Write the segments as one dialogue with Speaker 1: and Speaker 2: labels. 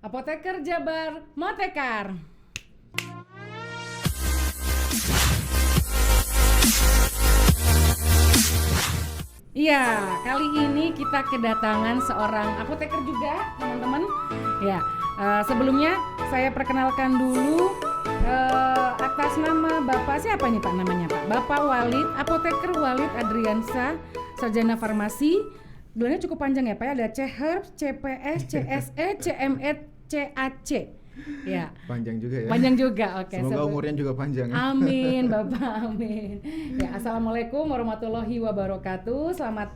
Speaker 1: Apoteker Jabar Motekar. Iya, kali ini kita kedatangan seorang apoteker juga, teman-teman. Ya, sebelumnya saya perkenalkan dulu atas nama Bapak siapa nih Pak namanya Pak? Bapak Walid, Apoteker Walid Adriansa, Sarjana Farmasi. Gelarnya cukup panjang ya Pak ya, ada CHERB, CPS, CSE, CME, CAC. Ya.
Speaker 2: Panjang juga ya.
Speaker 1: Panjang juga, oke.
Speaker 2: Semoga umurnya juga panjang ya.
Speaker 1: Amin, Bapak, amin. Ya, assalamualaikum warahmatullahi wabarakatuh. Selamat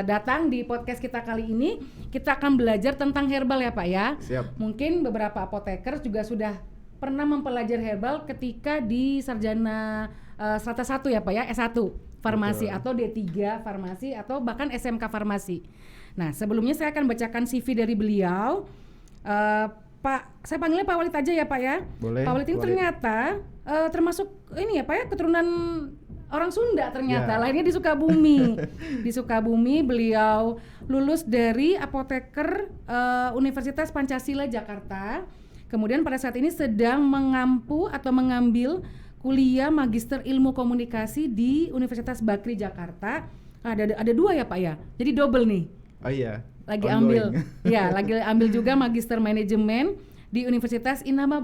Speaker 1: datang di podcast kita kali ini. Kita akan belajar tentang herbal ya Pak ya.
Speaker 2: Siap.
Speaker 1: Mungkin beberapa apoteker juga sudah pernah mempelajari herbal ketika di sarjana strata 1 ya Pak ya, S1 farmasi. Betul. Atau D3 farmasi atau bahkan SMK farmasi. Nah, sebelumnya saya akan bacakan CV dari beliau. Pak, saya panggilnya Pak Walid aja ya Pak ya.
Speaker 2: Boleh.
Speaker 1: Pak Walid ini ternyata termasuk ini ya Pak ya, keturunan orang Sunda ternyata. Ya. Lahirnya di Sukabumi. Di Sukabumi beliau lulus dari Apoteker Universitas Pancasila Jakarta. Kemudian pada saat ini sedang mengambil kuliah Magister Ilmu Komunikasi di Universitas Bakri Jakarta. Ada dua ya Pak ya. Jadi double nih.
Speaker 2: Oh iya.
Speaker 1: Lagi ambil juga Magister Manajemen di Universitas Inaba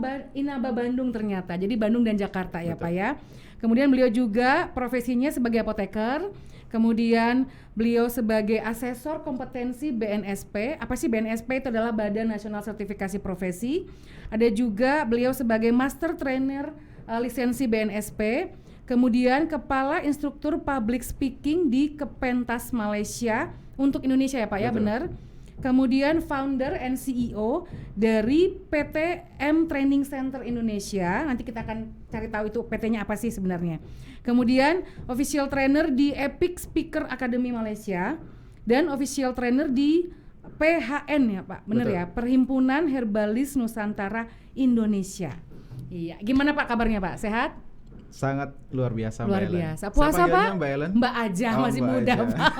Speaker 1: Bandung ternyata. Jadi Bandung dan Jakarta ya. Betul. Pak ya. Kemudian beliau juga profesinya sebagai apoteker. Kemudian beliau sebagai asesor kompetensi BNSP. Apa sih BNSP? Itu adalah Badan Nasional Sertifikasi Profesi. Ada juga beliau sebagai Master Trainer lisensi BNSP. Kemudian Kepala Instruktur Public Speaking di Kepentas Malaysia untuk Indonesia ya Pak. Betul. Ya benar. Kemudian founder and CEO dari PT M Training Center Indonesia. Nanti kita akan cari tahu itu PT-nya apa sih sebenarnya. Kemudian official trainer di Epic Speaker Academy Malaysia dan official trainer di PHN ya Pak. Benar ya? Perhimpunan Herbalis Nusantara Indonesia. Iya. Gimana Pak kabarnya Pak? Sehat?
Speaker 2: Sangat luar biasa
Speaker 1: Mbak Ellen. Luar biasa. Puasa Pak?
Speaker 2: Mbak Ellen?
Speaker 1: Mbak aja, masih Mbak muda aja. Pak.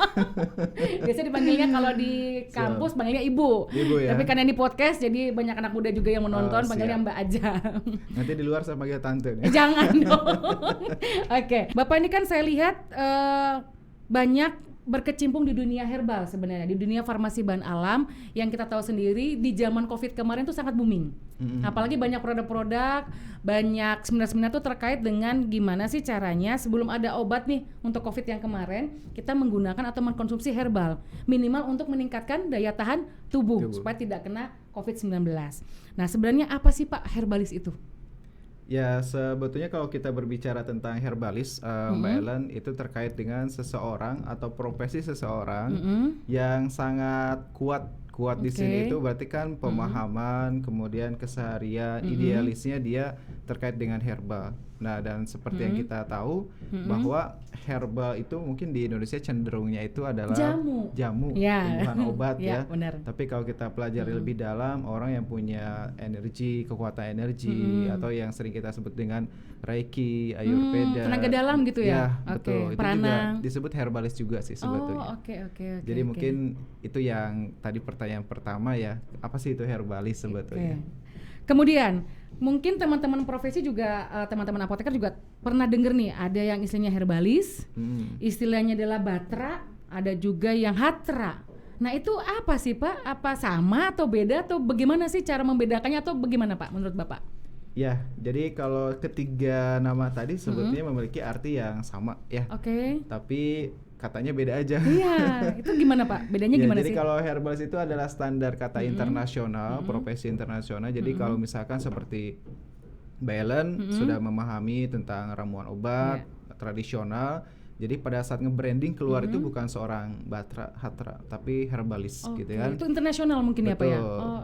Speaker 1: Biasa dipanggilnya kalau di kampus panggilnya Ibu. Ibu ya. Tapi karena ini podcast jadi banyak anak muda juga yang menonton panggilnya Mbak aja.
Speaker 2: Nanti di luar saya panggil tante nih.
Speaker 1: Jangan dong. Oke. Bapak ini kan saya lihat banyak berkecimpung di dunia herbal sebenarnya, di dunia farmasi bahan alam yang kita tahu sendiri di zaman Covid kemarin tuh sangat booming. Apalagi banyak produk-produk, banyak seminar-seminar tuh terkait dengan gimana sih caranya sebelum ada obat nih untuk Covid yang kemarin kita menggunakan atau mengkonsumsi herbal minimal untuk meningkatkan daya tahan tubuh supaya tidak kena Covid-19. Nah, sebenarnya apa sih Pak herbalis itu?
Speaker 2: Ya sebetulnya kalau kita berbicara tentang herbalis Mbak Ellen, itu terkait dengan seseorang atau profesi seseorang yang sangat kuat di sini. Itu berarti kan pemahaman, kemudian keseharian, idealisnya dia terkait dengan herbal. Nah, dan seperti yang kita tahu bahwa herbal itu mungkin di Indonesia cenderungnya itu adalah jamu tumbuhan obat ya. Benar. Tapi kalau kita pelajari lebih dalam, orang yang punya energi, kekuatan energi atau yang sering kita sebut dengan Reiki, Ayurveda,
Speaker 1: tenaga dalam gitu ya.
Speaker 2: Betul. Itu juga disebut herbalis juga sih sebetulnya. Jadi mungkin itu yang tadi pertanyaan pertama ya, apa sih itu herbalis sebetulnya.
Speaker 1: Kemudian mungkin teman-teman profesi juga, teman-teman apoteker juga pernah dengar nih, ada yang istilahnya herbalis, istilahnya adalah batra, ada juga yang hatra. Nah itu apa sih Pak? Apa sama atau beda atau bagaimana sih cara membedakannya atau bagaimana Pak menurut Bapak?
Speaker 2: Ya, jadi kalau ketiga nama tadi sebetulnya memiliki arti yang sama ya. Tapi katanya beda aja. Iya,
Speaker 1: itu gimana Pak? Bedanya gimana
Speaker 2: jadi
Speaker 1: sih?
Speaker 2: Jadi kalau herbalis itu adalah standar kata internasional, profesi internasional. Jadi kalau misalkan seperti Mbak Ellen sudah memahami tentang ramuan obat tradisional, jadi pada saat nge-branding keluar itu bukan seorang batra, hatra, tapi herbalis gitu kan.
Speaker 1: Itu internasional mungkin.
Speaker 2: Betul.
Speaker 1: Ya Pak ya?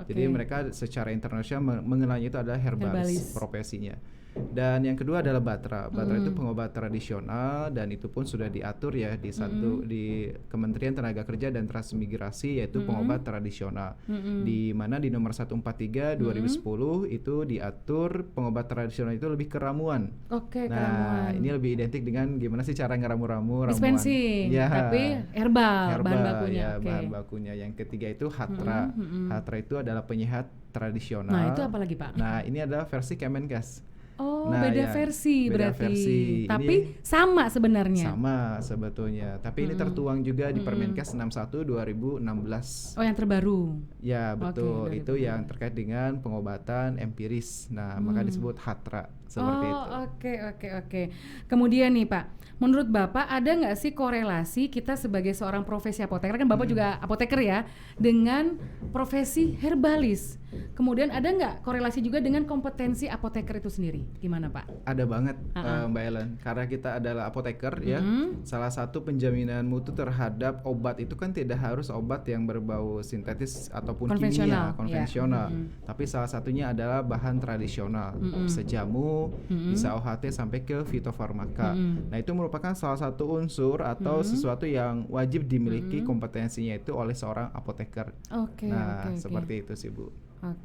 Speaker 2: Jadi mereka secara internasional mengenalnya itu adalah herbalis profesinya. Dan yang kedua adalah Batra. Batra itu pengobat tradisional dan itu pun sudah diatur ya di Kementerian Tenaga Kerja dan Transmigrasi, yaitu pengobat tradisional. Di mana di nomor 143 2010 itu diatur pengobat tradisional itu lebih ke ramuan.
Speaker 1: Oke,
Speaker 2: Nah,
Speaker 1: keramuan.
Speaker 2: ini lebih identik dengan gimana sih cara ngeramu-ramu ramuan.
Speaker 1: Dispensing,
Speaker 2: Ya.
Speaker 1: tapi herbal bahan bakunya.
Speaker 2: Ya, bahan bakunya. Yang ketiga itu Hatra. Hatra itu adalah penyehat tradisional.
Speaker 1: Nah, itu apa lagi, Pak?
Speaker 2: Nah, ini adalah versi Kemenkes.
Speaker 1: Oh,
Speaker 2: Nah,
Speaker 1: beda
Speaker 2: ya,
Speaker 1: versi
Speaker 2: beda
Speaker 1: berarti.
Speaker 2: versi.
Speaker 1: Tapi
Speaker 2: Ini
Speaker 1: sama sebenarnya.
Speaker 2: sama sebetulnya. Tapi ini tertuang juga di Permenkes 61 2016.
Speaker 1: Oh, yang terbaru.
Speaker 2: Ya, betul.
Speaker 1: Oke,
Speaker 2: Itu yang terkait dengan pengobatan empiris. Nah, maka disebut Hatra seperti itu.
Speaker 1: Oke. Kemudian nih Pak, menurut Bapak ada nggak sih korelasi kita sebagai seorang profesi apoteker, kan Bapak juga apoteker ya, dengan profesi herbalis? Kemudian ada nggak korelasi juga dengan kompetensi apoteker itu sendiri? Gimana Pak?
Speaker 2: Ada banget Mbak Ellen, karena kita adalah apoteker ya. Salah satu penjaminan mutu terhadap obat itu kan tidak harus obat yang berbau sintetis ataupun kimia konvensional, tapi salah satunya adalah bahan tradisional, bisa jamu, bisa OHT sampai ke fitofarmaka. Nah, itu merupakan salah satu unsur atau sesuatu yang wajib dimiliki kompetensinya itu oleh seorang apoteker. Seperti itu sih Bu.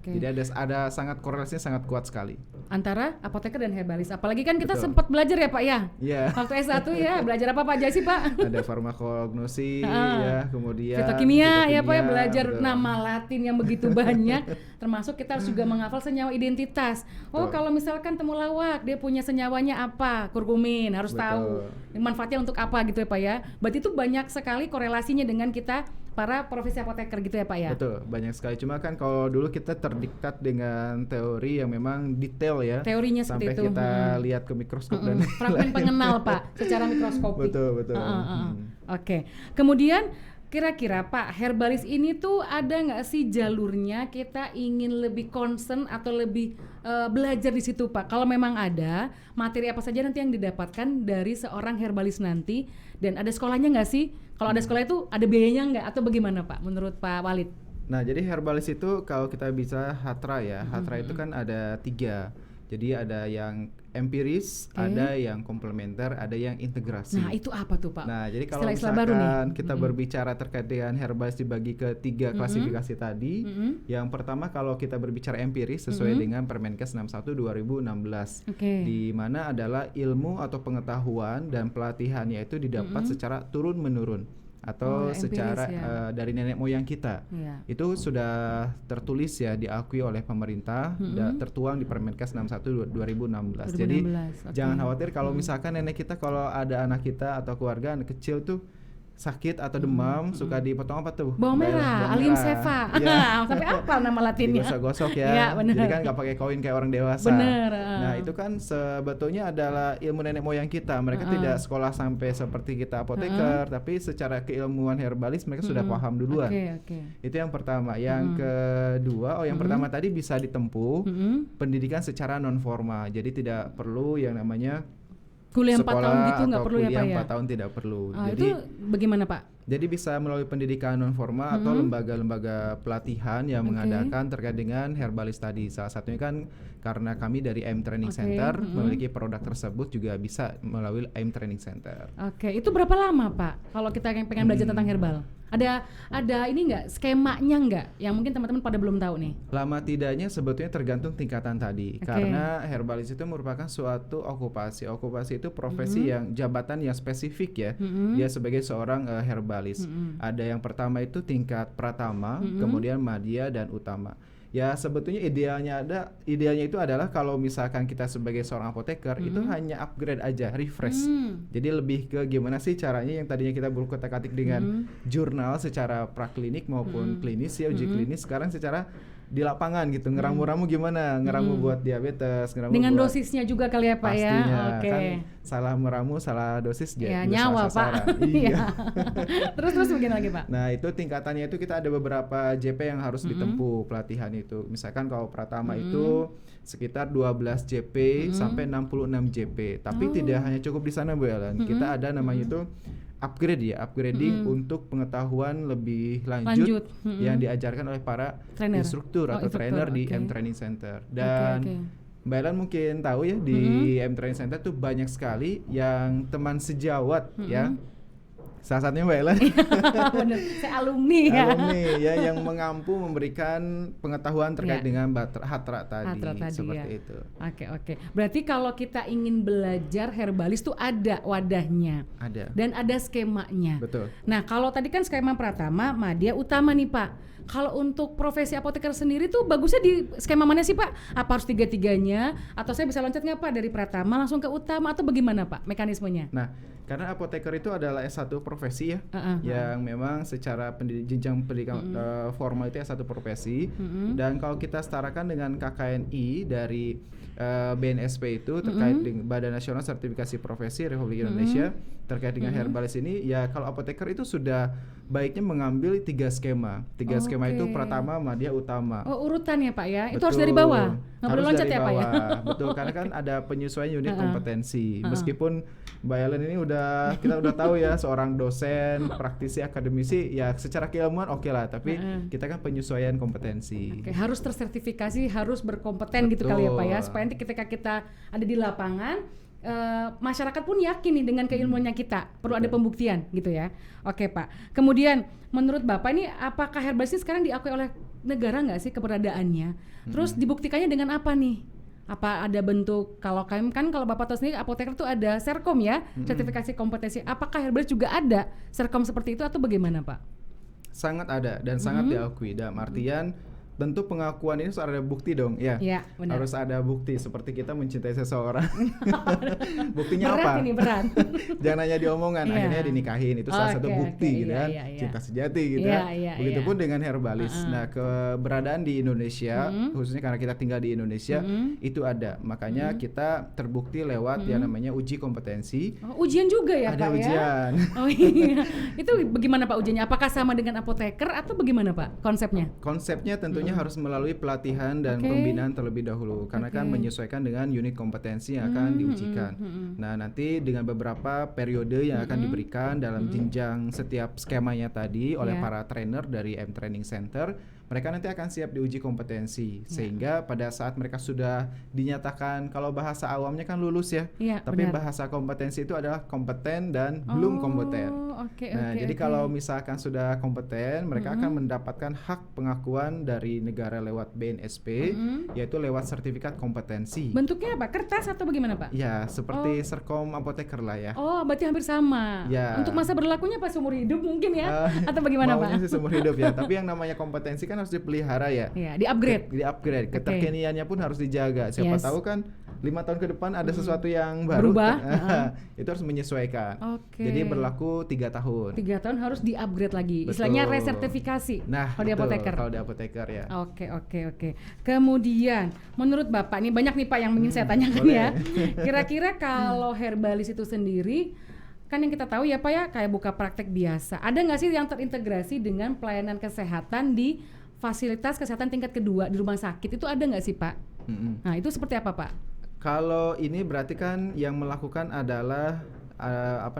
Speaker 2: Jadi ada sangat korelasinya sangat kuat sekali
Speaker 1: antara apoteker dan herbalis. Apalagi kan kita
Speaker 2: Betul.
Speaker 1: sempat belajar ya Pak ya.
Speaker 2: Iya.
Speaker 1: Waktu S1 ya, belajar apa aja sih Pak?
Speaker 2: Ada farmakognosi ya, kemudian
Speaker 1: fitokimia ya Pak ya, belajar
Speaker 2: betul.
Speaker 1: nama Latin yang begitu banyak. Termasuk kita harus juga menghafal senyawa identitas. Oh, kalau misalkan temulawak dia punya senyawanya apa? Kurkumin, harus tahu manfaatnya untuk apa gitu ya Pak ya. Berarti itu banyak sekali korelasinya dengan kita para profesi apoteker gitu ya Pak ya.
Speaker 2: Betul, banyak sekali. Cuma kan kalau dulu kita terdiktat dengan teori yang memang detail ya.
Speaker 1: Teorinya seperti
Speaker 2: sampai
Speaker 1: itu.
Speaker 2: kita lihat ke mikroskop dan
Speaker 1: fragmen pengenal Pak, secara mikroskopik.
Speaker 2: Betul.
Speaker 1: Oke. Kemudian kira-kira Pak, herbalis ini tuh ada nggak sih jalurnya kita ingin lebih concern atau lebih belajar di situ Pak? Kalau memang ada, materi apa saja nanti yang didapatkan dari seorang herbalis nanti, dan ada sekolahnya nggak sih? Kalau ada sekolah itu ada biayanya nggak atau bagaimana Pak menurut Pak Walid?
Speaker 2: Nah, jadi herbalis itu kalau kita bisa Hatra ya. Hatra itu kan ada 3. Jadi ada yang empiris, ada yang komplementer, ada yang integrasi.
Speaker 1: Nah, itu apa tuh Pak?
Speaker 2: Nah, jadi kalau
Speaker 1: Istilah-istilah baru nih.
Speaker 2: misalkan kita berbicara terkait dengan herbalis dibagi ke 3 klasifikasi tadi. Yang pertama kalau kita berbicara empiris sesuai dengan Permenkes 61 2016. Di mana adalah ilmu atau pengetahuan dan pelatihannya itu didapat secara turun-menurun atau secara dari nenek moyang kita. Itu sudah tertulis ya, diakui oleh pemerintah, tertuang di Permenkes 61 2016. Jadi jangan khawatir kalau misalkan nenek kita, kalau ada anak kita atau keluarga anak kecil tuh sakit atau demam, suka dipotong apa tuh?
Speaker 1: Bawang merah, Allium cepha. Sampai apa nama latinnya?
Speaker 2: Digosok-gosok ya.
Speaker 1: Ya,
Speaker 2: jadi kan nggak pakai koin kayak orang dewasa.
Speaker 1: Bener.
Speaker 2: Nah, itu kan sebetulnya adalah ilmu nenek moyang kita. Mereka tidak sekolah sampai seperti kita apoteker, tapi secara keilmuan herbalis mereka sudah paham duluan. Itu yang pertama. Yang kedua, yang pertama tadi bisa ditempuh pendidikan secara non formal. Jadi tidak perlu yang namanya
Speaker 1: kuliah 4 tahun gitu, nggak perlu ya Pak ya?
Speaker 2: Kuliah 4 tahun tidak perlu. Jadi
Speaker 1: itu bagaimana Pak?
Speaker 2: Jadi bisa melalui pendidikan non formal atau lembaga-lembaga pelatihan yang mengadakan terkait dengan herbalis tadi. Salah satunya kan karena kami dari AIM Training Center memiliki produk tersebut, juga bisa melalui AIM Training Center. Itu
Speaker 1: berapa lama Pak kalau kita pengen belajar tentang herbal? Ada ini nggak, skemanya nggak yang mungkin teman-teman pada belum tahu nih?
Speaker 2: Lama tidaknya sebetulnya tergantung tingkatan tadi. Karena herbalis itu merupakan suatu okupasi. Okupasi itu profesi yang jabatan yang spesifik ya. Dia sebagai seorang herbalis. Ada yang pertama itu tingkat pratama, kemudian madya dan utama. Ya sebetulnya idealnya itu adalah kalau misalkan kita sebagai seorang apoteker itu hanya upgrade aja, refresh. Jadi lebih ke gimana sih caranya yang tadinya kita berutak-atik dengan jurnal secara praklinik maupun klinis ya, uji klinis, sekarang secara di lapangan gitu, ngeramu-ramu gimana, ngeramu buat diabetes, ngeramu
Speaker 1: dengan
Speaker 2: buat
Speaker 1: dosisnya juga kali ya Pak
Speaker 2: pastinya,
Speaker 1: ya.
Speaker 2: kan salah meramu, salah dosis
Speaker 1: ya, nyawa Pak. Iya. terus begini lagi Pak.
Speaker 2: Nah itu tingkatannya itu kita ada beberapa JP yang harus ditempuh pelatihan itu. Misalkan kalau pratama itu sekitar 12 JP sampai 66 JP. Tapi tidak hanya cukup di sana Bu Ellen. Kita ada namanya itu upgrading untuk pengetahuan lebih lanjut yang diajarkan oleh para instruktur atau trainer di M Training Center. Dan Mbak Ellen mungkin tahu ya di M Training Center tuh banyak sekali yang teman sejawat ya. Salah satunya Mbak Ellen.
Speaker 1: Bener, saya alumni ya.
Speaker 2: Alumni ya yang mengampu memberikan pengetahuan terkait dengan hatra tadi seperti
Speaker 1: ya.
Speaker 2: itu.
Speaker 1: Oke. Berarti kalau kita ingin belajar herbalis tuh ada wadahnya.
Speaker 2: Ada.
Speaker 1: Dan ada skemanya.
Speaker 2: Betul.
Speaker 1: Nah, kalau tadi kan skema Pratama, Madya, Utama nih Pak. Kalau untuk profesi apoteker sendiri tuh bagusnya di skema mana sih Pak? Apa harus tiga-tiganya? Atau saya bisa loncat nggak Pak dari Pratama langsung ke Utama atau bagaimana Pak mekanismenya?
Speaker 2: Nah, karena apoteker itu adalah S1 profesi ya, yang memang secara jenjang pendidikan formal itu S1 profesi. Dan kalau kita setarakan dengan KKNI dari BNSP itu terkait dengan Badan Nasional Sertifikasi Profesi Republik Indonesia terkait dengan herbalis ini, ya kalau apoteker itu sudah baiknya mengambil 3 skema. 3 skema itu Pratama, Madya, Utama.
Speaker 1: Oh, urutan ya Pak ya?
Speaker 2: Betul.
Speaker 1: Itu harus dari bawah? Nggak boleh loncat ya Pak ya?
Speaker 2: Betul, karena kan ada penyesuaian unit kompetensi. Meskipun Mbak Ellen ini kita udah tahu ya seorang dosen, praktisi, akademisi, ya secara keilmuan oke lah, tapi kita kan penyesuaian kompetensi.
Speaker 1: Oke, harus tersertifikasi, harus berkompeten gitu kali ya Pak ya, supaya nanti ketika kita ada di lapangan, masyarakat pun yakin nih dengan keilmuannya kita. Perlu ada pembuktian gitu ya. Oke Pak. Kemudian menurut Bapak ini apakah herbalis ini sekarang diakui oleh negara nggak sih keberadaannya? Terus dibuktikannya dengan apa nih? Apa ada bentuk, kalau kan kalau Bapak tahu sendiri apoteker itu ada Serkom ya, sertifikasi kompetensi. Apakah herbalis juga ada Serkom seperti itu atau bagaimana Pak?
Speaker 2: Sangat ada dan sangat diakui. Dalam artian bentuk pengakuan ini harus ada bukti dong ya.
Speaker 1: Iya, benar.
Speaker 2: Harus ada bukti seperti kita mencintai seseorang. Buktinya
Speaker 1: berat
Speaker 2: apa?
Speaker 1: Ini berat.
Speaker 2: Jangan hanya diomongan, akhirnya dinikahin, itu salah satu bukti gitu kan. Cinta sejati gitu kan. Begitupun dengan herbalis. Nah, keberadaan di Indonesia khususnya karena kita tinggal di Indonesia itu ada. Makanya kita terbukti lewat yang namanya uji kompetensi.
Speaker 1: Ujian juga ya
Speaker 2: ada
Speaker 1: Pak
Speaker 2: ujian.
Speaker 1: Ya? Oh iya. Itu bagaimana Pak ujiannya? Apakah sama dengan apoteker atau bagaimana Pak konsepnya?
Speaker 2: Konsepnya tentunya harus melalui pelatihan dan pembinaan terlebih dahulu karena kan menyesuaikan dengan unit kompetensi yang akan diujikan. Nah, nanti dengan beberapa periode yang akan diberikan dalam jenjang setiap skemanya tadi oleh para trainer dari M Training Center, mereka nanti akan siap diuji kompetensi sehingga pada saat mereka sudah dinyatakan, kalau bahasa awamnya kan lulus ya, tapi bahasa kompetensi itu adalah kompeten dan belum kompeten. Jadi kalau misalkan sudah kompeten, mereka akan mendapatkan hak pengakuan dari negara lewat BNSP, yaitu lewat sertifikat kompetensi.
Speaker 1: Bentuknya apa? Kertas atau bagaimana Pak?
Speaker 2: Ya, seperti Serkom apoteker lah ya.
Speaker 1: Oh, berarti hampir sama.
Speaker 2: Ya.
Speaker 1: Untuk masa berlakunya pas seumur hidup mungkin ya? Atau bagaimana Pak?
Speaker 2: Maunya sih seumur hidup ya, tapi yang namanya kompetensi kan harus dipelihara ya.
Speaker 1: Iya, di-upgrade.
Speaker 2: Di-upgrade. Keterkiniannya pun harus dijaga. Siapa tahu kan 5 tahun ke depan ada sesuatu yang baru.
Speaker 1: Berubah.
Speaker 2: Itu harus menyesuaikan. Jadi berlaku 3 tahun.
Speaker 1: 3 tahun harus di-upgrade lagi. Istilahnya resertifikasi.
Speaker 2: Nah,
Speaker 1: kalau di apoteker.
Speaker 2: Kalau di apoteker ya.
Speaker 1: Oke. Kemudian, menurut Bapak nih banyak nih Pak yang ingin saya tanyakan ya. Kira-kira kalau herbalis itu sendiri, kan yang kita tahu ya Pak ya, kayak buka praktek biasa. Ada nggak sih yang terintegrasi dengan pelayanan kesehatan di fasilitas kesehatan tingkat kedua di rumah sakit? Itu ada nggak sih Pak? Nah, itu seperti apa Pak?
Speaker 2: Kalau ini berarti kan yang melakukan adalah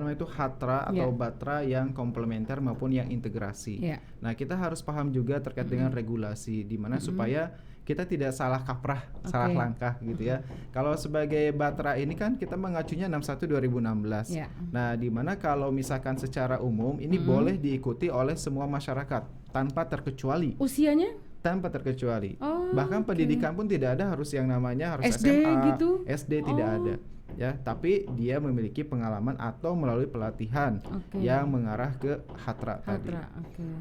Speaker 2: itu hatra atau batra yang komplementer maupun yang integrasi. Nah, kita harus paham juga terkait dengan regulasi di mana supaya kita tidak salah kaprah, salah langkah gitu ya. Kalau sebagai batra ini kan kita mengacunya 61/2016. Nah, di mana kalau misalkan secara umum ini boleh diikuti oleh semua masyarakat tanpa terkecuali.
Speaker 1: Usianya?
Speaker 2: Tanpa terkecuali. Bahkan pendidikan pun tidak ada harus yang namanya harus
Speaker 1: SD
Speaker 2: SMA,
Speaker 1: gitu?
Speaker 2: SD tidak ada. Ya, tapi dia memiliki pengalaman atau melalui pelatihan yang mengarah ke hatra tadi.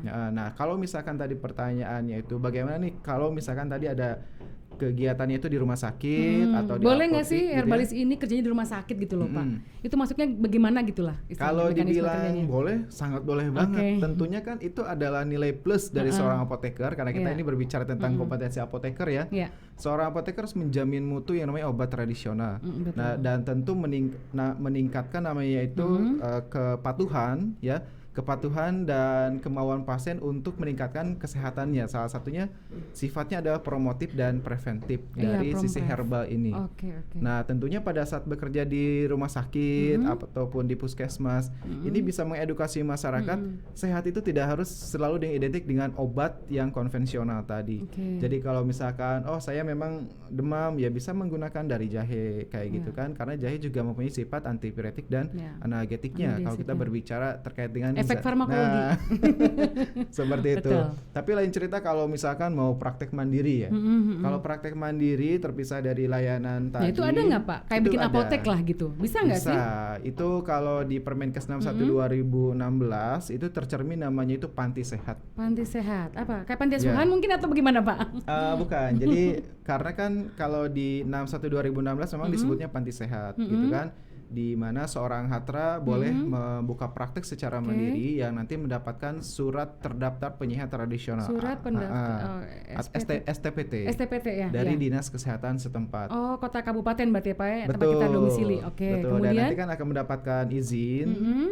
Speaker 2: Nah, kalau misalkan tadi pertanyaannya itu bagaimana nih kalau misalkan tadi ada kegiatannya itu di rumah sakit atau di
Speaker 1: boleh nggak sih
Speaker 2: gitu
Speaker 1: herbalis ini kerjanya di rumah sakit gitu loh Pak? Itu maksudnya bagaimana gitulah?
Speaker 2: Kalau dibilang boleh, sangat boleh banget. Tentunya kan itu adalah nilai plus dari seorang apoteker karena kita ini berbicara tentang kompetensi apoteker ya. Seorang apoteker harus menjamin mutu yang namanya obat tradisional. Nah, dan tentu meningkatkan namanya itu kepatuhan ya kepatuhan dan kemauan pasien untuk meningkatkan kesehatannya. Salah satunya sifatnya adalah promotif dan preventif dari sisi herbal ini. Nah, tentunya pada saat bekerja di rumah sakit ataupun di puskesmas, ini bisa mengedukasi masyarakat sehat itu tidak harus selalu identik dengan obat yang konvensional tadi. Jadi kalau misalkan saya memang demam, ya bisa menggunakan dari jahe kayak gitu kan, karena jahe juga mempunyai sifat antipiretik dan analgetiknya. Kalau kita berbicara terkait dengan
Speaker 1: efek farmakologi.
Speaker 2: Nah, seperti itu. Tapi lain cerita kalau misalkan mau praktek mandiri ya. Kalau praktek mandiri terpisah dari layanan tadi.
Speaker 1: Nah, itu ada nggak Pak? Kayak bikin apotek lah gitu. Bisa nggak sih?
Speaker 2: Bisa. Itu kalau di Permenkes 61 2016 itu tercermin namanya itu panti sehat.
Speaker 1: Panti sehat. Apa? Kayak panti asuhan mungkin atau bagaimana Pak?
Speaker 2: Bukan. Jadi karena kan kalau di 61 2016 memang disebutnya panti sehat gitu kan. Di mana seorang hatra boleh membuka praktek secara mandiri yang nanti mendapatkan surat terdaftar penyehat tradisional.
Speaker 1: Surat pendaftar
Speaker 2: STPT.
Speaker 1: STPT ya.
Speaker 2: Dari Dinas Kesehatan setempat.
Speaker 1: Oh, kota kabupaten berarti ya Pak ya, tempat
Speaker 2: betul,
Speaker 1: kita domisili.
Speaker 2: Betul.
Speaker 1: Kemudian
Speaker 2: dan nanti kan akan mendapatkan izin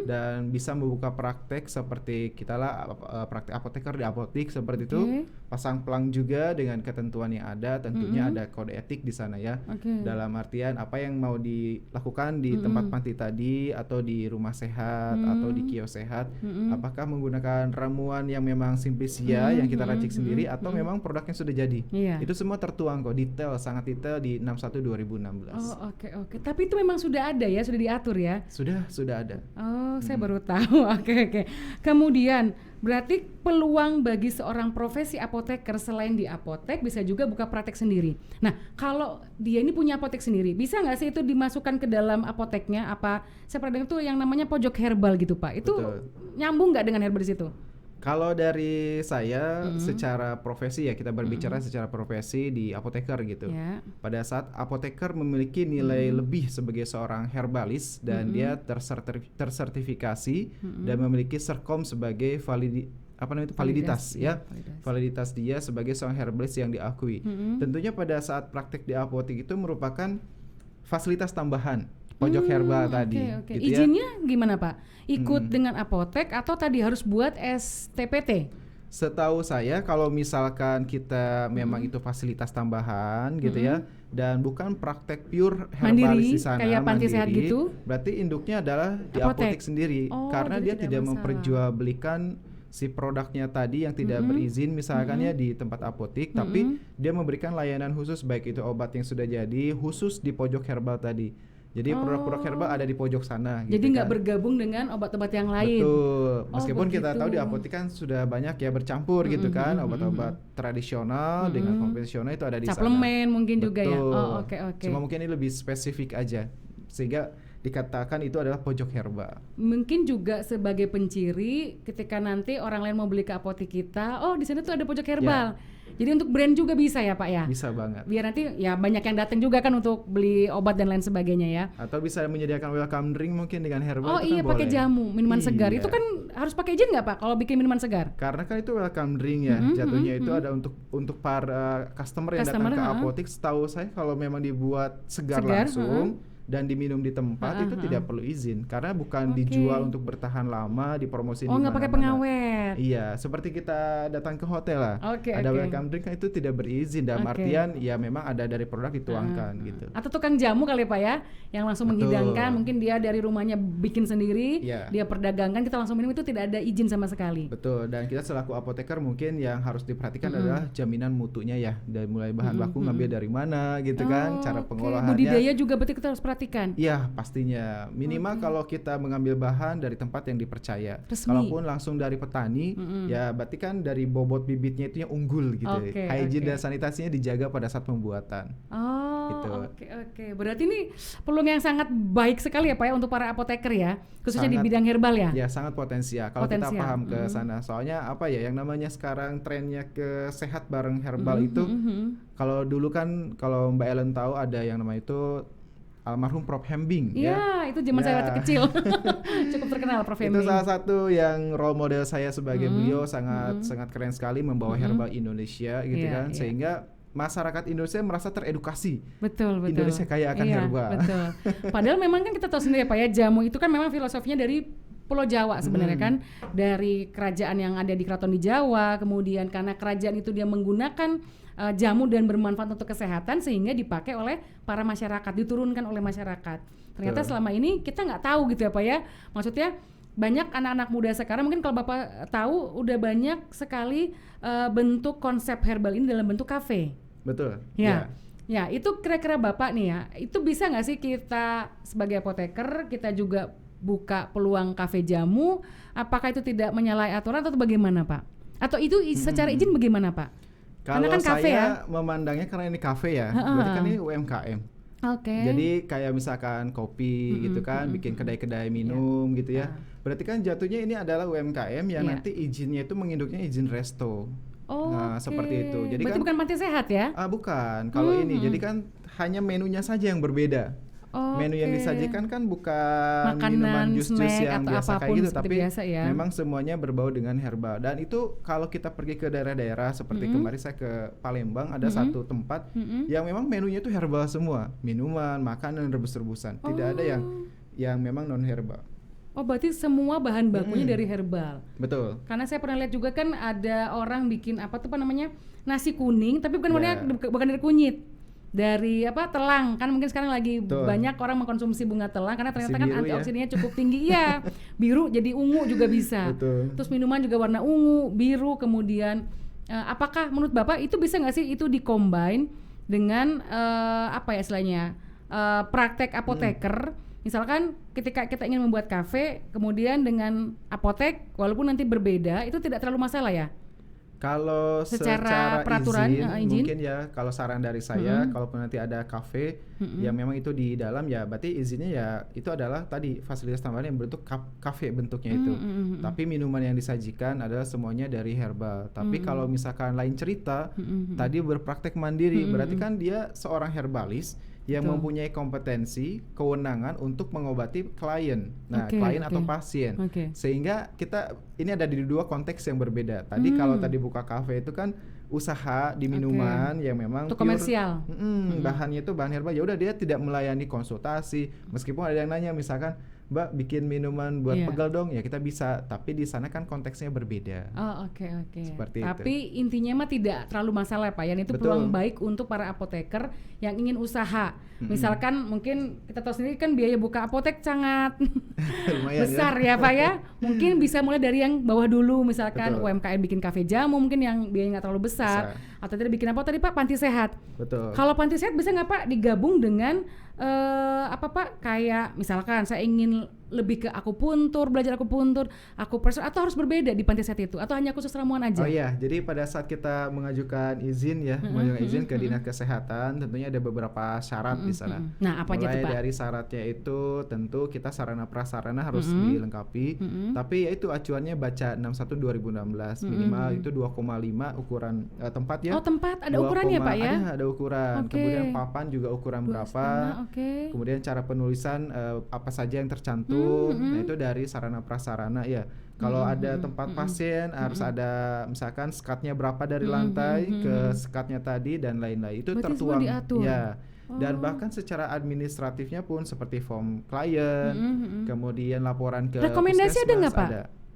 Speaker 2: dan bisa membuka praktek seperti kita lah praktek apoteker di apotik seperti itu. Pasang pelang juga dengan ketentuan yang ada, tentunya ada kode etik di sana ya. Dalam artian apa yang mau dilakukan di tempat panti tadi atau di rumah sehat atau di kios sehat, apakah menggunakan ramuan yang memang simplisia yang kita racik sendiri atau memang produknya sudah jadi. Itu semua tertuang kok, sangat detail di 61 2016.
Speaker 1: Oh, oke. Tapi itu memang sudah ada ya, sudah diatur ya?
Speaker 2: Sudah ada.
Speaker 1: Oh, saya baru tahu. Oke. Kemudian berarti peluang bagi seorang profesi apoteker selain di apotek bisa juga buka praktek sendiri. Nah, kalau dia ini punya apotek sendiri, bisa nggak sih itu dimasukkan ke dalam apoteknya? Apa saya pernah dengar tuh yang namanya pojok herbal gitu Pak? Itu nyambung nggak dengan herbal di situ?
Speaker 2: Kalau dari saya secara profesi ya, kita berbicara secara profesi di apoteker gitu. Pada saat apoteker memiliki nilai lebih sebagai seorang herbalis dan dia tersertifikasi dan memiliki Serkom sebagai validitas ya. Validitas dia sebagai seorang herbalis yang diakui. Tentunya pada saat praktek di apotek itu merupakan fasilitas tambahan pojok herbal tadi. Gitu
Speaker 1: izinnya gimana Pak? Ikut dengan apotek atau tadi harus buat STPT?
Speaker 2: Setahu saya kalau misalkan kita memang itu fasilitas tambahan gitu ya, dan bukan praktek pure herbalis di sana
Speaker 1: kayak panti sehat gitu,
Speaker 2: berarti induknya adalah di apotek sendiri, karena dia tidak memperjualbelikan si produknya tadi yang tidak berizin misalkan ya di tempat apotek, tapi dia memberikan layanan khusus baik itu obat yang sudah jadi khusus di pojok herbal tadi. Jadi produk-produk herbal ada di pojok sana.
Speaker 1: Jadi nggak bergabung dengan obat-obat yang lain.
Speaker 2: Betul. Meskipun kita tahu di apotek kan sudah banyak ya bercampur gitu kan, obat-obat tradisional dengan konvensional itu ada di sana.
Speaker 1: Suplemen mungkin juga ya. Oke.
Speaker 2: Cuma mungkin ini lebih spesifik aja, sehingga dikatakan itu adalah pojok herbal.
Speaker 1: Mungkin juga sebagai penciri ketika nanti orang lain mau beli ke apotek kita, di sana tuh ada pojok herbal. Jadi untuk brand juga bisa ya Pak ya?
Speaker 2: Bisa banget.
Speaker 1: Biar nanti ya banyak yang datang juga kan untuk beli obat dan lain sebagainya ya.
Speaker 2: Atau bisa menyediakan welcome drink mungkin dengan herbal.
Speaker 1: Iya, pakai jamu, minuman segar. Itu kan harus pakai izin nggak Pak kalau bikin minuman segar?
Speaker 2: Karena kan itu welcome drink ya, jatuhnya itu ada untuk para customer yang datang ke apotek. Setahu saya kalau memang dibuat segar langsung dan diminum di tempat itu tidak perlu izin karena bukan dijual untuk bertahan lama, dipromosi di mana-mana.
Speaker 1: Nggak pakai pengawet.
Speaker 2: Iya, seperti kita datang ke hotel lah. Ada welcome drink kan itu tidak berizin dalam artian ya memang ada dari produk dituangkan gitu.
Speaker 1: Atau tukang jamu kali Pak ya, yang langsung menghidangkan, mungkin dia dari rumahnya bikin sendiri, dia perdagangkan, kita langsung minum, itu tidak ada izin sama sekali.
Speaker 2: Betul, dan kita selaku apoteker mungkin yang harus diperhatikan adalah jaminan mutunya ya, dari mulai bahan baku ngambil dari mana gitu kan, cara pengolahannya.
Speaker 1: Budidaya juga berarti kita harus perhatikan.
Speaker 2: Iya, pastinya. Minimal kalau kita mengambil bahan dari tempat yang dipercaya.
Speaker 1: Resmi.
Speaker 2: Kalaupun langsung dari petani, ya berarti kan dari bobot bibitnya itu yang unggul gitu. Hygiene dan sanitasinya dijaga pada saat pembuatan.
Speaker 1: Oke. Berarti ini peluang yang sangat baik sekali ya Pak ya untuk para apoteker ya, khususnya di bidang herbal ya.
Speaker 2: Ya, sangat potensial kalau kita paham ke sana. Soalnya apa ya, yang namanya sekarang trennya ke sehat bareng herbal itu. Kalau dulu kan kalau Mbak Ellen tahu ada yang namanya itu almarhum Prof Hembing
Speaker 1: ya. Itu zaman saya waktu kecil. Cukup terkenal Prof Hembing.
Speaker 2: Itu salah satu yang role model saya sebagai beliau, sangat keren sekali membawa herbal Indonesia gitu kan, sehingga masyarakat Indonesia merasa teredukasi.
Speaker 1: Pulau Jawa sebenarnya kan, dari kerajaan yang ada di keraton di Jawa, kemudian karena kerajaan itu dia menggunakan jamu dan bermanfaat untuk kesehatan sehingga dipakai oleh para masyarakat, diturunkan oleh masyarakat. Ternyata selama ini kita nggak tahu gitu ya Pak ya, maksudnya banyak anak-anak muda sekarang, mungkin kalau Bapak tahu udah banyak sekali bentuk konsep herbal ini dalam bentuk kafe.
Speaker 2: Betul.
Speaker 1: Ya, itu kira-kira Bapak nih ya, itu bisa nggak sih kita sebagai apoteker kita juga buka peluang kafe jamu? Apakah itu tidak menyalahi aturan atau bagaimana Pak? Atau itu secara izin bagaimana Pak?
Speaker 2: Kalau
Speaker 1: kan kafe
Speaker 2: saya memandangnya karena ini kafe ya, berarti kan ini UMKM.
Speaker 1: Oke.
Speaker 2: Jadi kayak misalkan kopi gitu kan, bikin kedai-kedai minum gitu ya. Berarti kan jatuhnya ini adalah UMKM yang nanti izinnya itu menginduknya izin resto. Nah, seperti itu. Jadi
Speaker 1: berarti
Speaker 2: kan
Speaker 1: bukan panti sehat ya?
Speaker 2: Bukan. Kalau ini jadi kan hanya menunya saja yang berbeda. Menu yang disajikan kan bukan
Speaker 1: makanan,
Speaker 2: minuman jus-jus yang
Speaker 1: atau
Speaker 2: biasa kayak
Speaker 1: apapun
Speaker 2: gitu, tapi
Speaker 1: biasa, ya.
Speaker 2: memang semuanya berbau dengan herbal. Dan itu kalau kita pergi ke daerah-daerah seperti kemarin saya ke Palembang, ada satu tempat yang memang menunya itu herbal semua, minuman, makanan, rebus-rebusan. Tidak ada yang memang non herbal.
Speaker 1: Oh, berarti semua bahan bakunya dari herbal.
Speaker 2: Betul.
Speaker 1: Karena saya pernah lihat juga kan ada orang bikin apa namanya nasi kuning, tapi bukan bukan dari kunyit. Dari telang, kan mungkin sekarang lagi banyak orang mengkonsumsi bunga telang karena ternyata kan antioksidannya cukup tinggi. Iya, biru jadi ungu juga bisa. Terus minuman juga warna ungu, biru, kemudian apakah menurut Bapak itu bisa nggak sih itu di-combine dengan istilahnya praktek apoteker? Misalkan ketika kita ingin membuat kafe, kemudian dengan apotek, walaupun nanti berbeda, itu tidak terlalu masalah ya?
Speaker 2: Kalau secara
Speaker 1: peraturan izin,
Speaker 2: mungkin ya kalau saran dari saya, kalaupun nanti ada kafe yang memang itu di dalam ya, berarti izinnya ya itu adalah tadi fasilitas tambahan yang bentuk kafe bentuknya itu. Tapi minuman yang disajikan adalah semuanya dari herbal. Tapi kalau misalkan lain cerita, tadi berpraktek mandiri, berarti kan dia seorang herbalis yang mempunyai kompetensi, kewenangan untuk mengobati klien, klien atau pasien, sehingga kita ini ada di dua konteks yang berbeda. Tadi kalau tadi buka kafe itu kan usaha di minuman yang memang
Speaker 1: untuk komersial,
Speaker 2: bahannya itu bahan herbal. Ya udah dia tidak melayani konsultasi, meskipun ada yang nanya misalkan Mbak bikin minuman buat pegal dong, ya kita bisa, tapi di sana kan konteksnya berbeda.
Speaker 1: Oke.
Speaker 2: Seperti
Speaker 1: tapi
Speaker 2: itu.
Speaker 1: Intinya mah tidak terlalu masalah Pak ya, itu peluang baik untuk para apoteker yang ingin usaha. Misalkan mungkin kita tahu sendiri kan biaya buka apotek sangat besar ya Pak ya. Mungkin bisa mulai dari yang bawah dulu, misalkan UMKM bikin kafe jamu mungkin yang biayanya nggak terlalu besar. Atau tadi bikin apa tadi Pak, panti sehat.
Speaker 2: Betul.
Speaker 1: Kalau panti sehat bisa nggak Pak digabung dengan kayak misalkan saya ingin lebih ke akupuntur, belajar akupuntur, atau harus berbeda di panti sehat itu, atau hanya khusus ramuan aja?
Speaker 2: Oh iya, jadi pada saat kita mengajukan izin ya, mengajukan izin ke Dinas Kesehatan, tentunya ada beberapa syarat di sana.
Speaker 1: Nah, apa aja tuh Pak?
Speaker 2: Mulai dari syaratnya itu tentu kita sarana prasarana harus dilengkapi, tapi ya itu acuannya baca 61/2016, minimal itu 2,5 ukuran tempat ya.
Speaker 1: Oh, tempat ada ukurannya Pak ya?
Speaker 2: Ada ukuran. Kemudian papan juga ukuran berapa. Kemudian cara penulisan apa saja yang tercantum. Nah itu dari sarana prasarana ya. Kalau ada tempat pasien harus ada misalkan skatnya berapa dari lantai ke skatnya tadi dan lain-lain. Itu
Speaker 1: berarti
Speaker 2: tertuang ya. Dan bahkan secara administratifnya pun seperti form klien, kemudian laporan ke
Speaker 1: rekomendasi ada nggak Pak?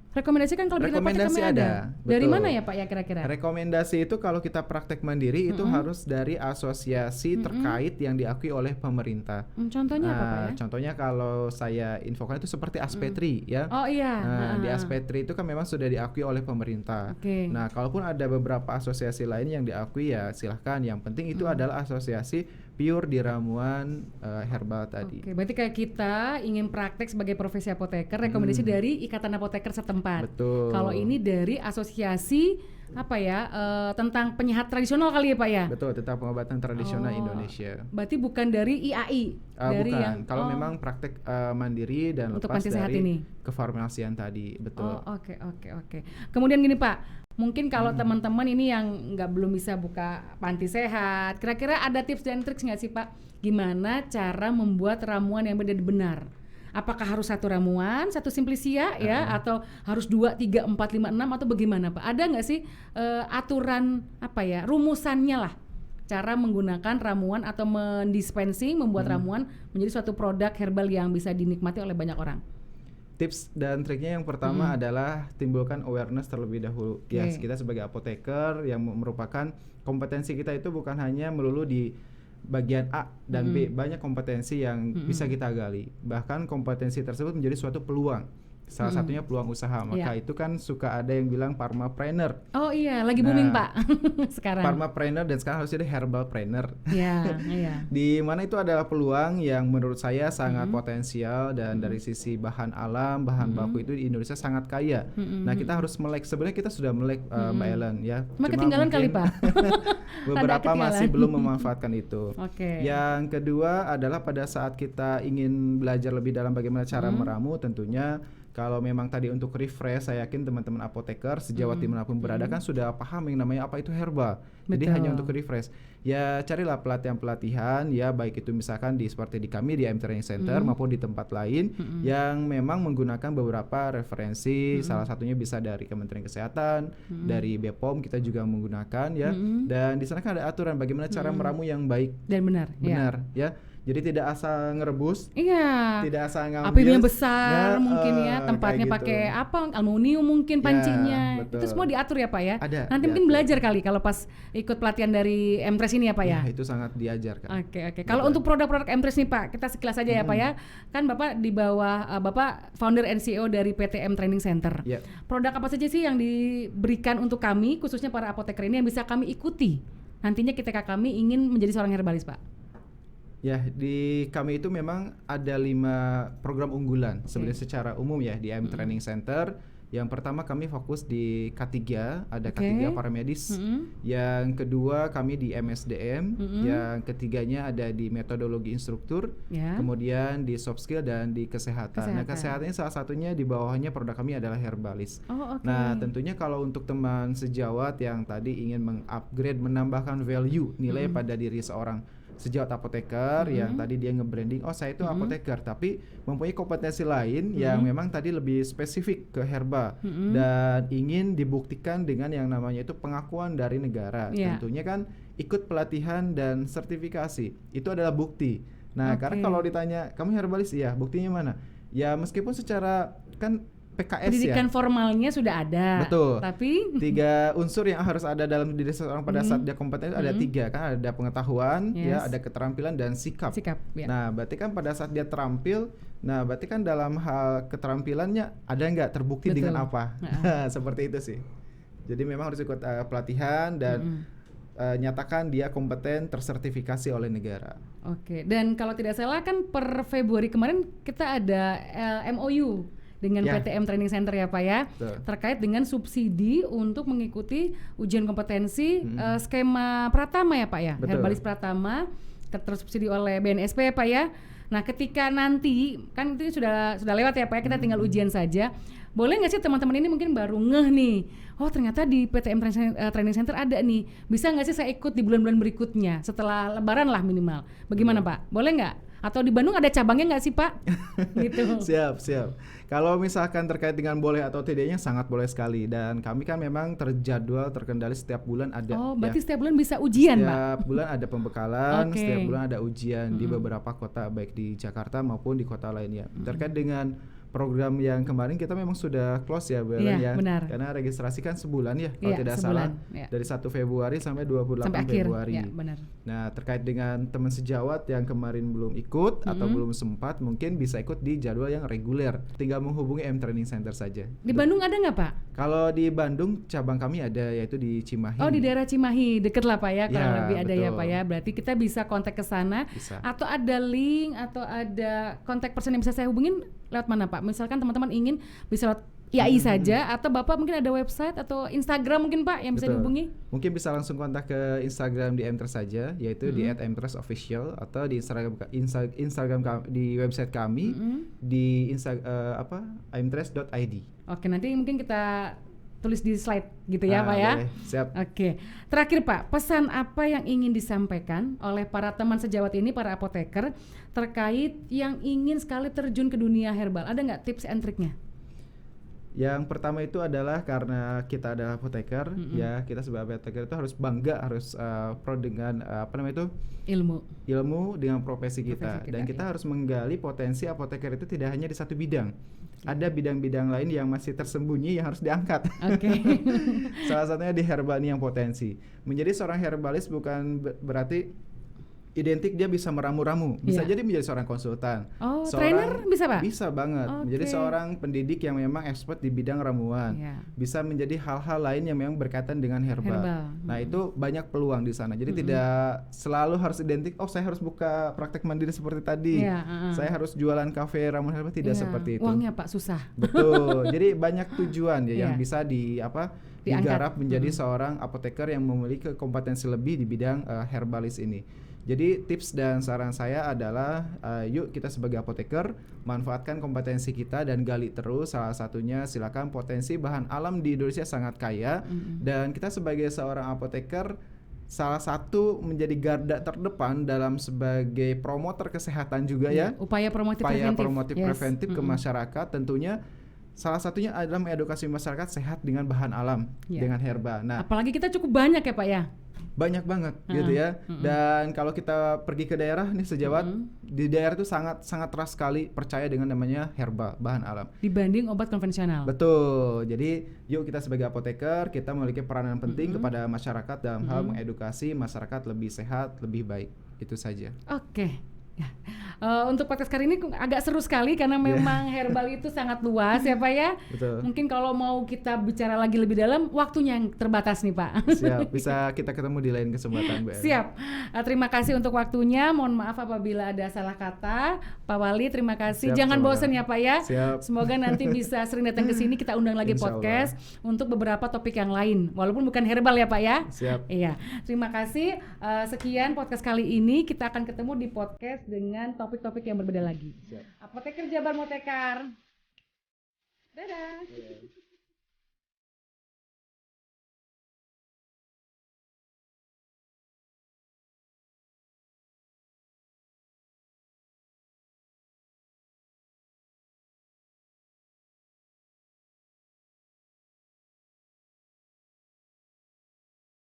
Speaker 1: Rekomendasi kan kalau bikin apotek kami ada. Dari mana ya Pak ya kira-kira?
Speaker 2: Rekomendasi itu kalau kita praktek mandiri itu harus dari asosiasi terkait yang diakui oleh pemerintah.
Speaker 1: Contohnya apa Pak ya?
Speaker 2: Contohnya kalau saya infokan itu seperti Aspetri ya.
Speaker 1: Oh iya.
Speaker 2: Di Aspetri itu kan memang sudah diakui oleh pemerintah. Nah, kalaupun ada beberapa asosiasi lain yang diakui ya silahkan. Yang penting itu adalah asosiasi pure di ramuan herbal tadi.
Speaker 1: Berarti kayak kita ingin praktek sebagai profesi apoteker, rekomendasi dari Ikatan Apoteker setempat.
Speaker 2: Betul.
Speaker 1: Kalau ini dari asosiasi tentang penyehat tradisional kali ya Pak ya?
Speaker 2: Betul, tentang pengobatan tradisional Indonesia.
Speaker 1: Berarti bukan dari IAI? Dari
Speaker 2: bukan,
Speaker 1: yang,
Speaker 2: kalau memang praktek mandiri dan
Speaker 1: untuk
Speaker 2: lepas dari
Speaker 1: ini
Speaker 2: kefarmasian tadi, betul.
Speaker 1: Oke. Kemudian gini Pak, mungkin kalau teman-teman ini yang belum bisa buka panti sehat, kira-kira ada tips dan trik nggak sih Pak? Gimana cara membuat ramuan yang benar-benar? Apakah harus satu ramuan, satu simplisia ya, atau harus 2, 3, 4, 5, 6 atau bagaimana Pak? Ada nggak sih aturan rumusannya lah? Cara menggunakan ramuan atau mendispensing, membuat ramuan menjadi suatu produk herbal yang bisa dinikmati oleh banyak orang.
Speaker 2: Tips dan triknya yang pertama adalah timbulkan awareness terlebih dahulu. Ya, kita sebagai apoteker yang merupakan kompetensi kita itu bukan hanya melulu di bagian A dan B, banyak kompetensi yang bisa kita gali. Bahkan kompetensi tersebut menjadi suatu peluang. Salah satunya peluang usaha. Maka itu kan suka ada yang bilang pharmapreneur.
Speaker 1: Oh iya, lagi booming Pak sekarang.
Speaker 2: Pharmapreneur dan sekarang harus jadi herbalpreneur.
Speaker 1: Iya.
Speaker 2: Di mana itu adalah peluang yang menurut saya sangat potensial dan dari sisi bahan alam, bahan baku itu di Indonesia sangat kaya. Nah, kita harus melek. Sebenarnya kita sudah melek Mbak Ellen ya.
Speaker 1: Cuma ketinggalan kali Pak.
Speaker 2: Beberapa masih belum memanfaatkan itu. Yang kedua adalah pada saat kita ingin belajar lebih dalam bagaimana cara meramu, tentunya kalau memang tadi untuk refresh, saya yakin teman-teman apoteker sejauh dimanapun berada kan sudah paham yang namanya apa itu herbal. Jadi hanya untuk refresh. Ya carilah pelatihan-pelatihan ya, baik itu misalkan seperti di kami di AM Training Center maupun di tempat lain yang memang menggunakan beberapa referensi. Salah satunya bisa dari Kementerian Kesehatan, dari BPOM kita juga menggunakan ya. Dan di sana kan ada aturan bagaimana cara meramu yang baik
Speaker 1: dan benar
Speaker 2: ya. Jadi tidak asal ngerebus, tidak asal ngambil.
Speaker 1: Apinya besar mungkin ya, tempatnya gitu. Pakai apa, aluminium mungkin pancinya. Itu semua diatur ya Pak ya.
Speaker 2: Ada,
Speaker 1: nanti mungkin belajar kali kalau pas ikut pelatihan dari M-Trace ini ya Pak ya.
Speaker 2: Itu sangat diajarkan.
Speaker 1: Oke. Kalau untuk produk-produk M-Trace nih Pak, kita sekilas aja ya Pak ya. Kan Bapak di bawah Bapak founder and CEO dari PT M Training Center. Produk apa saja sih yang diberikan untuk kami, khususnya para apoteker ini yang bisa kami ikuti nantinya ketika kami ingin menjadi seorang herbalis Pak?
Speaker 2: Ya, di kami itu memang ada 5 program unggulan sebenarnya secara umum ya di AM Training Center. Yang pertama kami fokus di K3, ada K3 paramedis. Yang kedua kami di MSDM, yang ketiganya ada di metodologi instruktur, kemudian di soft skill dan di kesehatan. Nah, kesehatannya salah satunya di bawahnya produk kami adalah herbalis. Nah, tentunya kalau untuk teman sejawat yang tadi ingin mengupgrade, menambahkan value, nilai pada diri seorang sejawat apoteker yang tadi dia nge-branding, oh saya itu apoteker tapi mempunyai kompetensi lain yang memang tadi lebih spesifik ke herba dan ingin dibuktikan dengan yang namanya itu pengakuan dari negara. Tentunya kan ikut pelatihan dan sertifikasi itu adalah bukti. Nah, karena kalau ditanya kamu herbalis, iya, buktinya mana? Ya meskipun secara kan PKS
Speaker 1: pendidikan formalnya sudah ada.
Speaker 2: Betul.
Speaker 1: Tapi
Speaker 2: 3 unsur yang harus ada dalam diri seseorang pada saat dia kompeten ada 3 kan, ada pengetahuan, ya, ada keterampilan dan sikap. Nah, berarti kan pada saat dia terampil, nah berarti kan dalam hal keterampilannya ada nggak terbukti dengan apa? Seperti itu sih. Jadi memang harus ikut pelatihan dan nyatakan dia kompeten tersertifikasi oleh negara.
Speaker 1: Dan kalau tidak salah kan per Februari kemarin kita ada MOU dengan PT M Training Center ya Pak ya, terkait dengan subsidi untuk mengikuti ujian kompetensi skema Pratama ya Pak ya, herbalis Pratama tersubsidi oleh BNSP ya Pak ya. Nah, ketika nanti kan itu sudah lewat ya Pak ya, kita tinggal ujian saja. Boleh nggak sih teman-teman ini mungkin baru ngeh nih, oh ternyata di PT M Training Center ada nih, bisa nggak sih saya ikut di bulan-bulan berikutnya setelah Lebaran lah minimal? Bagaimana Pak? Boleh nggak? Atau di Bandung ada cabangnya nggak sih Pak? Gitu.
Speaker 2: Siap. Kalau misalkan terkait dengan boleh atau tidaknya sangat boleh sekali, dan kami kan memang terjadwal terkendali setiap bulan ada.
Speaker 1: Berarti setiap bulan bisa ujian Pak?
Speaker 2: Setiap bulan ada pembekalan, setiap bulan ada ujian di beberapa kota baik di Jakarta maupun di kota lainnya. Terkait dengan program yang kemarin kita memang sudah close ya Bu Ellen ya.
Speaker 1: Benar.
Speaker 2: Karena registrasi kan sebulan ya kalau tidak salah. Dari 1 Februari sampai 28 Februari.
Speaker 1: Benar.
Speaker 2: Nah, terkait dengan teman sejawat yang kemarin belum ikut atau belum sempat, mungkin bisa ikut di jadwal yang reguler. Tinggal menghubungi M Training Center saja.
Speaker 1: Di Bandung ada nggak Pak?
Speaker 2: Kalau di Bandung cabang kami ada, yaitu di Cimahi.
Speaker 1: Di daerah Cimahi, deket lah Pak ya, kurang lebih ada ya Pak ya. Berarti kita bisa kontak ke sana. Atau ada link atau ada kontak person yang bisa saya hubungin lewat mana Pak? Misalkan teman-teman ingin bisa lewat IAI saja, atau Bapak mungkin ada website atau Instagram mungkin Pak yang bisa dihubungi? Mungkin
Speaker 2: bisa langsung kontak ke Instagram di M-Trace saja, yaitu di @mtraceofficial, atau di Instagram di website kami di imtrace.id.
Speaker 1: Nanti mungkin kita tulis di slide gitu ya Pak ya.
Speaker 2: Boleh. Siap.
Speaker 1: Terakhir Pak, pesan apa yang ingin disampaikan oleh para teman sejawat ini, para apoteker, terkait yang ingin sekali terjun ke dunia herbal? Ada nggak tips and triknya?
Speaker 2: Yang pertama itu adalah karena kita adalah apoteker, ya kita sebagai apoteker itu harus bangga, harus pro dengan ilmu dengan profesi kita. Dan kita harus menggali potensi apoteker itu tidak hanya di satu bidang. Ada bidang-bidang lain yang masih tersembunyi yang harus diangkat. Salah satunya di herbal ini yang potensi. Menjadi seorang herbalis bukan berarti identik dia bisa meramu-ramu, bisa jadi menjadi seorang konsultan.
Speaker 1: Trainer bisa Pak?
Speaker 2: Bisa banget, menjadi seorang pendidik yang memang expert di bidang ramuan. Bisa menjadi hal-hal lain yang memang berkaitan dengan herbal. Nah itu banyak peluang di sana. Jadi tidak selalu harus identik. Saya harus buka praktek mandiri seperti tadi. Saya harus jualan kafe ramuan herbal, tidak seperti itu.
Speaker 1: Uangnya Pak susah.
Speaker 2: Betul. Jadi banyak tujuan yang bisa digarap menjadi seorang apoteker yang memiliki kompetensi lebih di bidang herbalis ini. Jadi tips dan saran saya adalah yuk kita sebagai apoteker manfaatkan kompetensi kita dan gali terus. Salah satunya silakan, potensi bahan alam di Indonesia sangat kaya dan kita sebagai seorang apoteker salah satu menjadi garda terdepan dalam sebagai promotor kesehatan juga
Speaker 1: upaya promotif
Speaker 2: preventif ke masyarakat. Tentunya salah satunya adalah mengedukasi masyarakat sehat dengan bahan alam, dengan herba. Nah,
Speaker 1: apalagi kita cukup banyak ya Pak ya.
Speaker 2: Banyak banget gitu ya. Dan kalau kita pergi ke daerah nih sejawat, di daerah itu sangat terasa sekali percaya dengan namanya herba, bahan alam
Speaker 1: dibanding obat konvensional.
Speaker 2: Betul. Jadi yuk kita sebagai apoteker kita memiliki peranan penting kepada masyarakat dalam hal mengedukasi masyarakat lebih sehat, lebih baik. Itu saja.
Speaker 1: Oke. Untuk podcast kali ini agak seru sekali karena memang herbal itu sangat luas ya Pak ya.
Speaker 2: Betul.
Speaker 1: Mungkin kalau mau kita bicara lagi lebih dalam, waktunya yang terbatas nih Pak.
Speaker 2: Siap, bisa kita ketemu di lain kesempatan Mbak.
Speaker 1: Siap. Terima kasih untuk waktunya. Mohon maaf apabila ada salah kata. Pak Wali, terima kasih.
Speaker 2: Siap,
Speaker 1: jangan bosan ya Pak ya.
Speaker 2: Siap.
Speaker 1: Semoga nanti bisa sering datang ke sini, kita undang lagi podcast untuk beberapa topik yang lain. Walaupun bukan herbal ya Pak ya.
Speaker 2: Siap.
Speaker 1: Iya. Terima kasih. Sekian podcast kali ini. Kita akan ketemu di podcast dengan topik-topik yang berbeda lagi.
Speaker 2: Siap.
Speaker 1: Apoteker Jabar Motekar. Dadah.